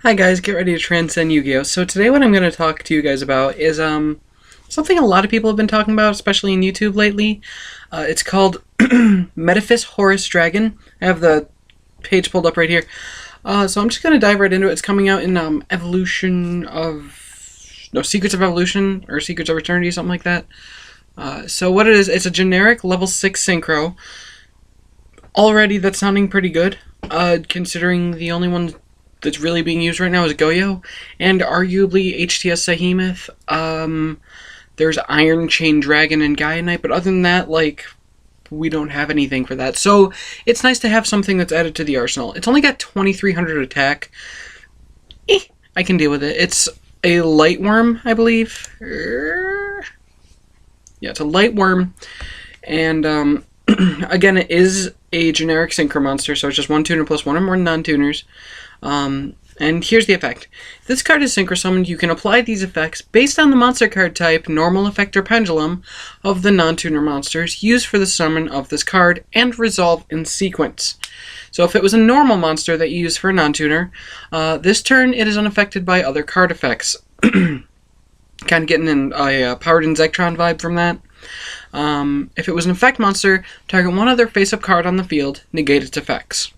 Hi guys, get ready to transcend Yu-Gi-Oh! So today what I'm going to talk to you guys about is something a lot of people have been talking about, especially in YouTube lately. It's called Metaphys Horus Dragon. I have the page pulled up right here. So I'm just going to dive right into it. It's coming out in Secrets of Evolution, or Secrets of Eternity, something like that. So what it is, it's a generic level 6 synchro. Already that's sounding pretty good, considering the only one that's really being used right now is Goyo, and arguably HTS Behemoth. There's Iron Chain Dragon and Gaia Knight, but other than that, like, we don't have anything for that. So it's nice to have something that's added to the arsenal. It's only got 2300 attack. I can deal with it. It's a light worm, I believe. Yeah, it's a light worm, and again, it is a generic synchro monster, so it's just one tuner plus one or more non-tuners. And here's the effect. If this card is synchro summoned, you can apply these effects based on the monster card type, normal effect, or pendulum of the non-tuner monsters used for the summon of this card and resolve in sequence. So if it was a normal monster that you use for a non-tuner, this turn it is unaffected by other card effects. Kind of getting a Powered in Zektron vibe from that. If it was an effect monster, target one other face-up card on the field, negate its effects.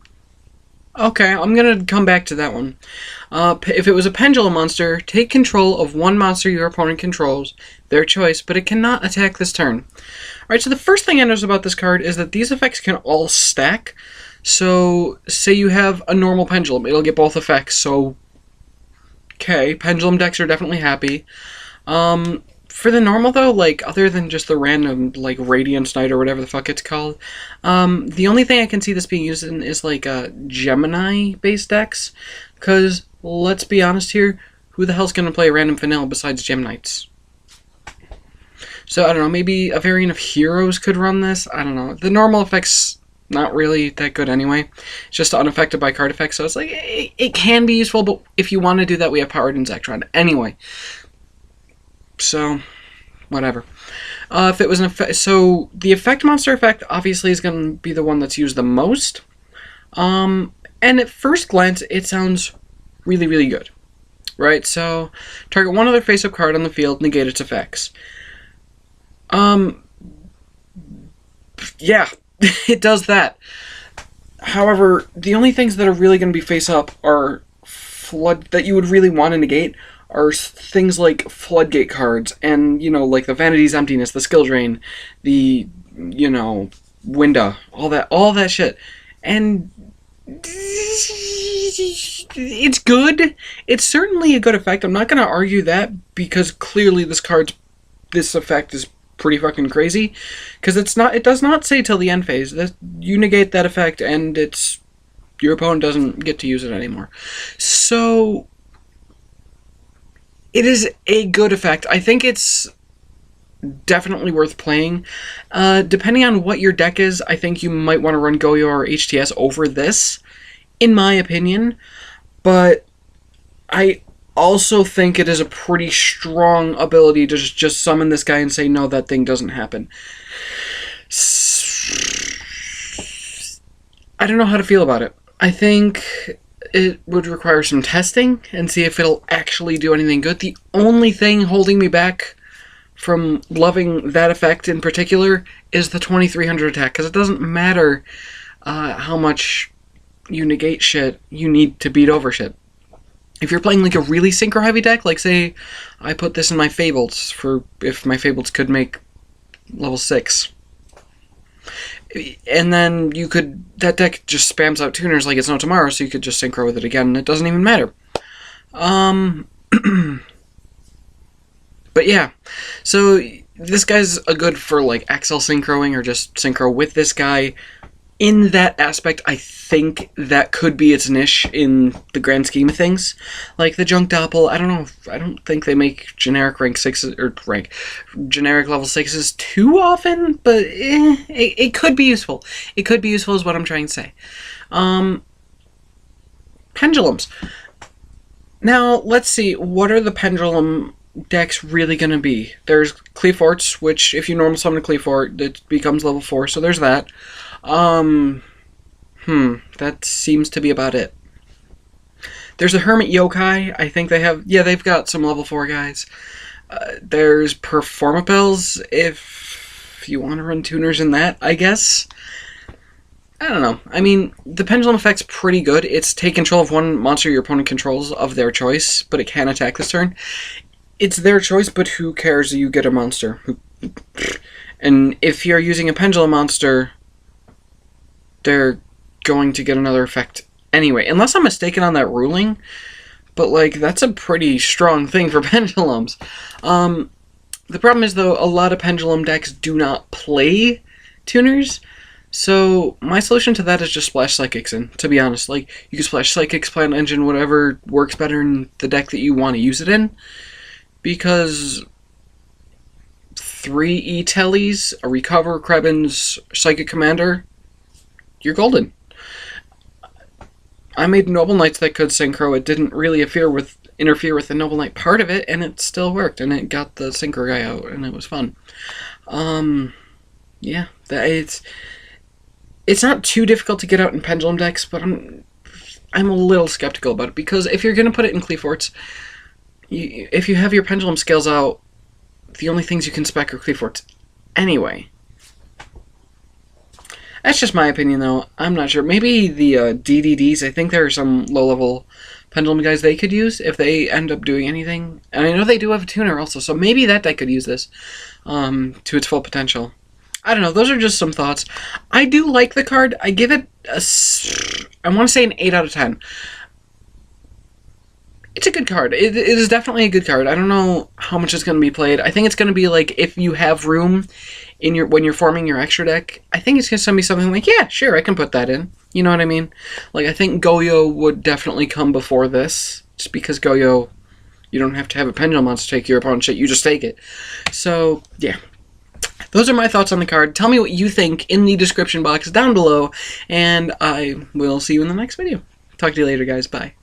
Okay, I'm going to come back to that one. If it was a pendulum monster, take control of one monster your opponent controls, their choice, but it cannot attack this turn. Alright, so the first thing I notice about this card is that these effects can all stack. So, say you have a normal pendulum, it'll get both effects, so okay, pendulum decks are definitely happy. For the normal, though, like, other than just the random, like, Radiance Knight or whatever the fuck it's called, the only thing I can see this being used in is, like, Gemini-based decks, because, let's be honest here, who the hell's going to play random vanilla besides Gem-Knights? So, I don't know, maybe a variant of Heroes could run this? I don't know. The normal effect's not really that good anyway. It's just unaffected by card effects, so it's like, it can be useful, but if you want to do that, we have Powered in Zektron. Anyway. So, whatever. If it was an effect, so the effect monster effect obviously is going to be the one that's used the most. And at first glance, it sounds really, really good, right? So, target one other face-up card on the field, negate its effects. Yeah, it does that. However, the only things that are really going to be face-up are flood that you would really want to negate. Are things like Floodgate cards, and, you know, like the Vanity's Emptiness, the Skill Drain, the, you know, Winda, all that shit. And it's good. It's certainly a good effect. I'm not going to argue that, because clearly this effect is pretty fucking crazy. Because it does not say till the end phase. You negate that effect, and your opponent doesn't get to use it anymore. So it is a good effect. I think it's definitely worth playing. Depending on what your deck is, I think you might want to run Goyo or HTS over this, in my opinion. But I also think it is a pretty strong ability to just summon this guy and say, no, that thing doesn't happen. I don't know how to feel about it. I think it would require some testing and see if it'll actually do anything good. The only thing holding me back from loving that effect in particular is the 2300 attack, because it doesn't matter how much you negate shit, you need to beat over shit. If you're playing like a really synchro heavy deck, like say I put this in my Fableds for if my Fableds could make level 6. And then that deck just spams out tuners like it's no tomorrow, so you could just synchro with it again, and it doesn't even matter. But yeah, so this guy's a good for like XL synchroing or just synchro with this guy. In that aspect, I think that could be its niche in the grand scheme of things. Like the Junk Doppel, I don't think they make generic generic level 6s too often, but it could be useful. It could be useful is what I'm trying to say. Pendulums. Now, let's see, what are the pendulum decks really going to be? There's Cleaforts, which if you normal summon a Cleafort, it becomes level 4, so there's that. That seems to be about it. There's a Hermit Yokai. I think they have... Yeah, they've got some level 4 guys. There's Performapels, if you want to run tuners in that, I guess. I don't know. I mean, the Pendulum effect's pretty good. It's take control of one monster your opponent controls of their choice, but it can attack this turn. It's their choice, but who cares? You get a monster. And if you're using a Pendulum monster, they're going to get another effect anyway. Unless I'm mistaken on that ruling, but, like, that's a pretty strong thing for Pendulums. The problem is, though, a lot of Pendulum decks do not play tuners, so my solution to that is just splash Psychics in, to be honest. Like, you can splash Psychics, Plant Engine, whatever works better in the deck that you want to use it in, because 3 E-Tellies, a Recover, Krebins, Psychic Commander, you're golden. I made Noble Knights that could Synchro. It didn't really interfere with the Noble Knight part of it, and it still worked, and it got the Synchro guy out, and it was fun. Yeah, it's not too difficult to get out in Pendulum decks, but I'm a little skeptical about it, because if you're going to put it in Cleaforts, if you have your Pendulum Scales out, the only things you can spec are Cleaforts anyway. That's just my opinion, though. I'm not sure. Maybe the DDDs, I think there are some low-level Pendulum guys they could use if they end up doing anything. And I know they do have a tuner also, so maybe that deck could use this to its full potential. I don't know. Those are just some thoughts. I do like the card. I give it I want to say an 8 out of 10. It's a good card. It is definitely a good card. I don't know how much it's going to be played. I think it's going to be like, if you have room in when you're forming your extra deck, I think it's going to be something like, yeah, sure, I can put that in. You know what I mean? Like, I think Goyo would definitely come before this, just because Goyo, you don't have to have a Pendulum monster take your opponent's shit, you just take it. So, yeah. Those are my thoughts on the card. Tell me what you think in the description box down below, and I will see you in the next video. Talk to you later, guys. Bye.